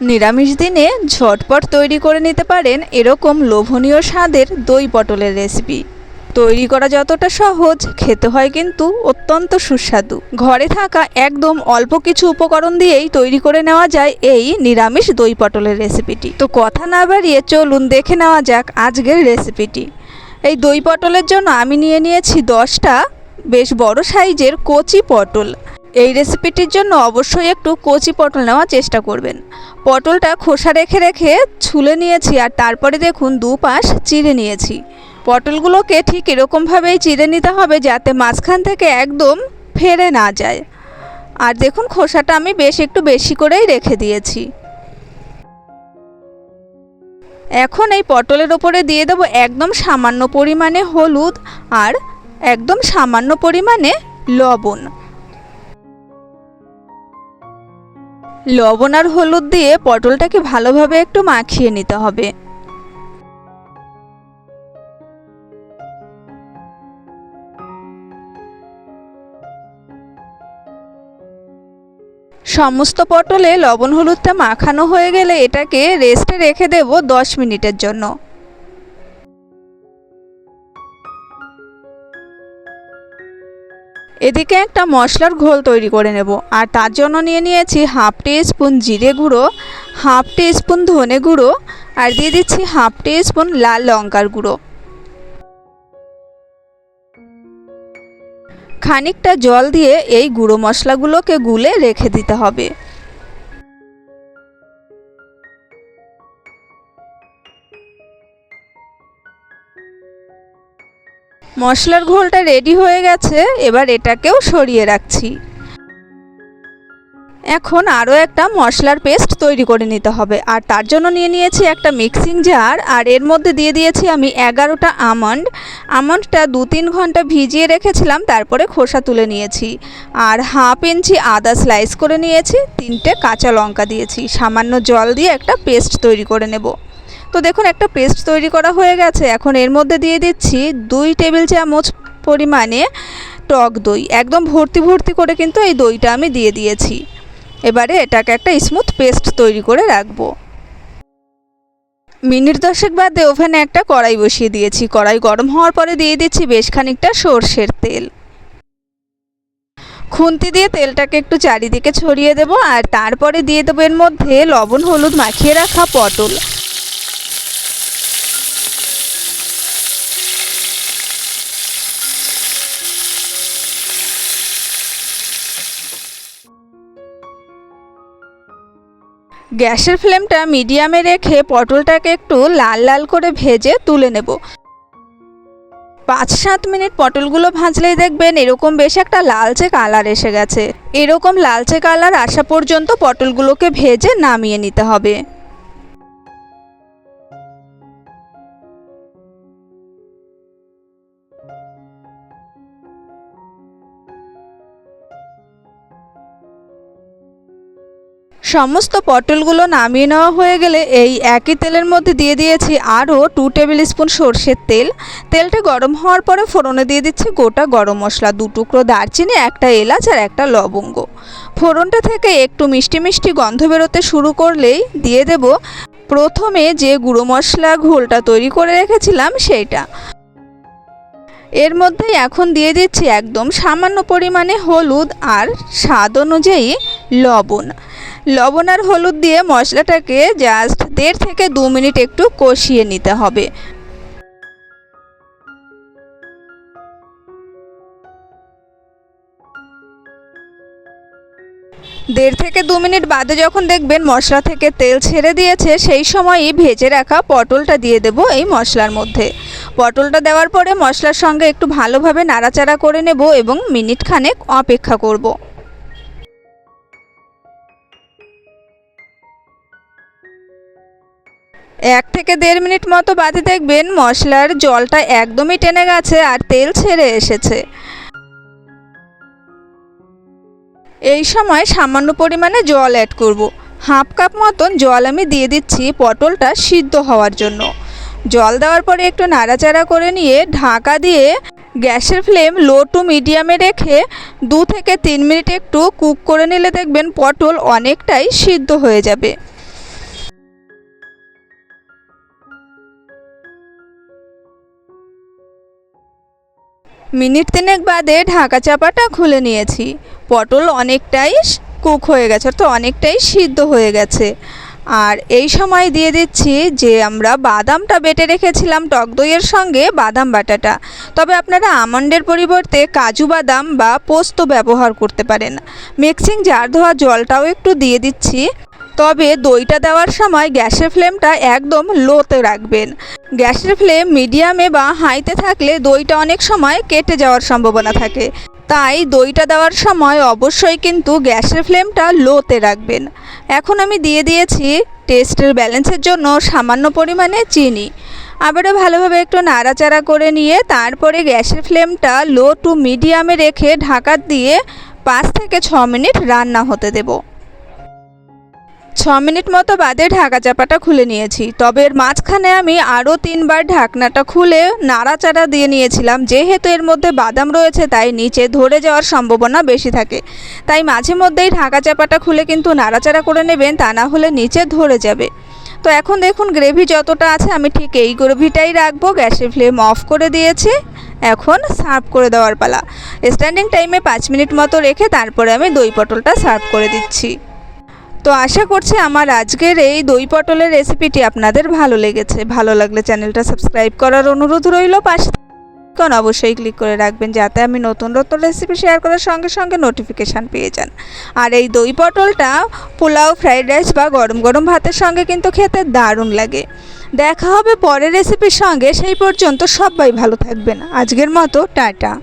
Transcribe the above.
নিরামিষ দিনে ঝটপট তৈরি করে নিতে পারেন এরকম লোভনীয় স্বাদের দই পটলের রেসিপি। তৈরি করা যতটা সহজ, খেতে হয় কিন্তু অত্যন্ত সুস্বাদু। ঘরে থাকা একদম অল্প কিছু উপকরণ দিয়েই তৈরি করে নেওয়া যায় এই নিরামিষ দই পটলের রেসিপিটি। তো কথা না বাড়িয়ে চলুন দেখে নেওয়া যাক আজকের রেসিপিটি। এই দই পটলের জন্য আমি নিয়ে নিয়েছি 10টা বেশ বড় সাইজের কচি পটল। এই রেসিপিটির জন্য অবশ্যই একটু কচি পটল নেওয়ার চেষ্টা করবেন। পটলটা খোসা রেখে রেখে ছুলে নিয়েছি, আর তারপরে দেখুন দুপাশ চিড়ে নিয়েছি। পটলগুলোকে ঠিক এরকমভাবেই চিড়ে নিতে হবে যাতে মাঝখান থেকে একদম ফেরে না যায়। আর দেখুন খোসাটা আমি একটু বেশি করেই রেখে দিয়েছি। এখন এই পটলের ওপরে দিয়ে দেবো একদম সামান্য পরিমাণে হলুদ আর একদম সামান্য পরিমাণে লবণ। লবণ আর হলুদ দিয়ে পটলটাকে ভালোভাবে একটু মাখিয়ে নিতে হবে। সমস্ত পটলে লবণ হলুদটা মাখানো হয়ে গেলে এটাকে রেস্টে রেখে দেব 10 মিনিটের জন্য। এদিকে একটা মশলার ঘোল তৈরি করে নেব, আর তার জন্য নিয়ে নিয়েছি হাফ টিস্পুন জিরে গুঁড়ো, হাফ টিস্পুন ধনে গুঁড়ো, আর দিয়ে দিচ্ছি হাফ টিস্পুন লাল লঙ্কার গুঁড়ো। খানিকটা জল দিয়ে এই গুঁড়ো মশলাগুলোকে গুলে রেখে দিতে হবে। মশলার ঘোলটা রেডি হয়ে গেছে, এবার এটাকেও সরিয়ে রাখছি। এখন আরও একটা মশলার পেস্ট তৈরি করে নিতে হবে, আর তার জন্য নিয়ে নিয়েছি একটা মিক্সিং জার, আর এর মধ্যে দিয়ে দিয়েছি আমি 11টা আমন্ডটা 2-3 ঘন্টা ভিজিয়ে রেখেছিলাম, তারপরে খোসা তুলে নিয়েছি। আর হাফ ইঞ্চি আদা স্লাইস করে নিয়েছি, 3টে কাঁচা লঙ্কা দিয়েছি। সামান্য জল দিয়ে একটা পেস্ট তৈরি করে নেব। তো দেখুন একটা পেস্ট তৈরি করা হয়ে গেছে। এখন এর মধ্যে দিয়ে দিচ্ছি 2 টেবিল চামচ পরিমাণে টক দই। একদম ভর্তি ভর্তি করে কিন্তু এই দইটা আমি দিয়ে দিয়েছি। এবারে এটাকে একটা স্মুথ পেস্ট তৈরি করে রাখবো। মিনিট 10 বাদে ওভেনে একটা কড়াই বসিয়ে দিয়েছি। কড়াই গরম হওয়ার পরে দিয়ে দিচ্ছি বেশ খানিকটা সর্ষের তেল। খুন্তি দিয়ে তেলটাকে একটু চারিদিকে ছড়িয়ে দেব, আর তারপরে দিয়ে দেবো এর মধ্যে লবণ হলুদ মাখিয়ে রাখা পটল। গ্যাসের ফ্লেমটা মিডিয়ামে রেখে পটলটাকে একটু লাল লাল করে ভেজে তুলে নেব। 5-7 মিনিট পটলগুলো ভাজলেই দেখবেন এরকম বেশ একটা লালচে কালার এসে গেছে। এরকম লালচে কালার আসা পর্যন্ত পটলগুলোকে ভেজে নামিয়ে নিতে হবে। সমস্ত পটলগুলো নামিয়ে নেওয়া হয়ে গেলে এই একই তেলের মধ্যে দিয়ে দিয়েছি আরও 2 টেবিল স্পুন সর্ষের তেল। তেলটা গরম হওয়ার পরে ফোড়নে দিয়ে দিচ্ছি গোটা গরম মশলা, 2 টুকরো দারচিনি, একটা এলাচ আর একটা লবঙ্গ। ফোড়নটা থেকে একটু মিষ্টি মিষ্টি গন্ধ বেরোতে শুরু করলেই দিয়ে দেব প্রথমে যে গুঁড়ো মশলা ঘোলটা তৈরি করে রেখেছিলাম সেইটা। এর মধ্যে এখন দিয়ে দিচ্ছি একদম সামান্য পরিমাণে হলুদ আর স্বাদ অনুযায়ী লবণ। লবণ আর হলুদ দিয়ে মশলাটাকে জাস্ট 1.5 থেকে 2 মিনিট একটু কষিয়ে নিতে হবে। 1.5 থেকে 2 মিনিট বাদে যখন দেখবেন মশলা থেকে তেল ছেড়ে দিয়েছে, সেই সময়ই ভেজে রাখা পটলটা দিয়ে দেব এই মশলার মধ্যে। পটলটা দেওয়ার পরে মশলার সঙ্গে একটু ভালোভাবে নাড়াচাড়া করে নেব এবং মিনিট খানেক অপেক্ষা করব। 1 থেকে 1.5 মিনিট মতো বাদে দেখবেন মশলার জলটা একদমই টেনে গেছে আর তেল ছেড়ে এসেছে। এই সময় সামান্য পরিমাণে জল অ্যাড করব। হাফ কাপ মতন জল আমি দিয়ে দিচ্ছি পটলটা সিদ্ধ হওয়ার জন্য। জল দেওয়ার পরে একটু নাড়াচাড়া করে নিয়ে ঢাকা দিয়ে গ্যাসের ফ্লেম লো টু মিডিয়ামে রেখে 2 থেকে 3 মিনিট একটু কুক করে নিলে দেখবেন পটল অনেকটাই সিদ্ধ হয়ে যাবে। মিনিট 3 বাদে ঢাকা চাপাটা খুলে নিয়েছি। পটল অনেকটাই কুক হয়ে গেছে, তো অনেকটাই সিদ্ধ হয়ে গেছে। আর এই সময় দিয়ে দিচ্ছি যে আমরা বাদামটা বেটে রেখেছিলাম টক দইয়ের সঙ্গে, বাদাম বাটাটা। তবে আপনারা আমন্ডের পরিবর্তে কাজু বাদাম বা পোস্ত ব্যবহার করতে পারেন। মিক্সিং জার ধোয়া জলটাও একটু দিয়ে দিচ্ছি। তবে দইটা দেওয়ার সময় গ্যাসের ফ্লেমটা একদম লোতে রাখবেন। গ্যাসের ফ্লেম মিডিয়ামে বা হাইতে থাকলে দইটা অনেক সময় কেটে যাওয়ার সম্ভাবনা থাকে। তাই দইটা দেওয়ার সময় অবশ্যই কিন্তু গ্যাসের ফ্লেমটা লোতে রাখবেন। এখন আমি দিয়ে দিয়েছি টেস্টের ব্যালেন্সের জন্য সামান্য পরিমাণে চিনি। আবারও ভালোভাবে একটু নাড়াচাড়া করে নিয়ে তারপরে গ্যাসের ফ্লেমটা লো টু মিডিয়ামে রেখে ঢাকা দিয়ে 5 থেকে 6 মিনিট রান্না হতে দেব। 6 মিনিট মতো বাদে ঢাকা চাপাটা খুলে নিয়েছি। তবে এর মাঝখানে আমি আরও 3 বার ঢাকনাটা খুলে নাড়াচাড়া দিয়ে নিয়েছিলাম। যেহেতু এর মধ্যে বাদাম রয়েছে তাই নিচে ধরে যাওয়ার সম্ভাবনা বেশি থাকে। তাই মাঝে মধ্যেই ঢাকা চাপাটা খুলে কিন্তু নাড়াচাড়া করে নেবেন, তা না হলে নিচে ধরে যাবে। তো এখন দেখুন গ্রেভি যতটা আছে আমি ঠিক এই গ্রেভিটাই রাখবো। গ্যাসের ফ্লেম অফ করে দিয়েছি। এখন সার্ভ করে দেওয়ার পালা। স্ট্যান্ডিং টাইমে 5 মিনিট মতো রেখে তারপরে আমি দই পটলটা সার্ভ করে দিচ্ছি। তো আশা করছি আমার আজকের এই দই পটলের রেসিপিটি আপনাদের ভালো লেগেছে। ভালো লাগলে চ্যানেলটা সাবস্ক্রাইব করার অনুরোধ রইল। পাশে অবশ্যই ক্লিক করে রাখবেন যাতে আমি নতুন নতুন রেসিপি শেয়ার করার সঙ্গে সঙ্গে নোটিফিকেশান পেয়ে যান। আর এই দই পটলটা পোলাও, ফ্রাইড রাইস বা গরম গরম ভাতের সঙ্গে কিন্তু খেতে দারুণ লাগে। দেখা হবে পরের রেসিপির সঙ্গে। সেই পর্যন্ত সবাই ভালো থাকবেন। আজকের মতো টাটা।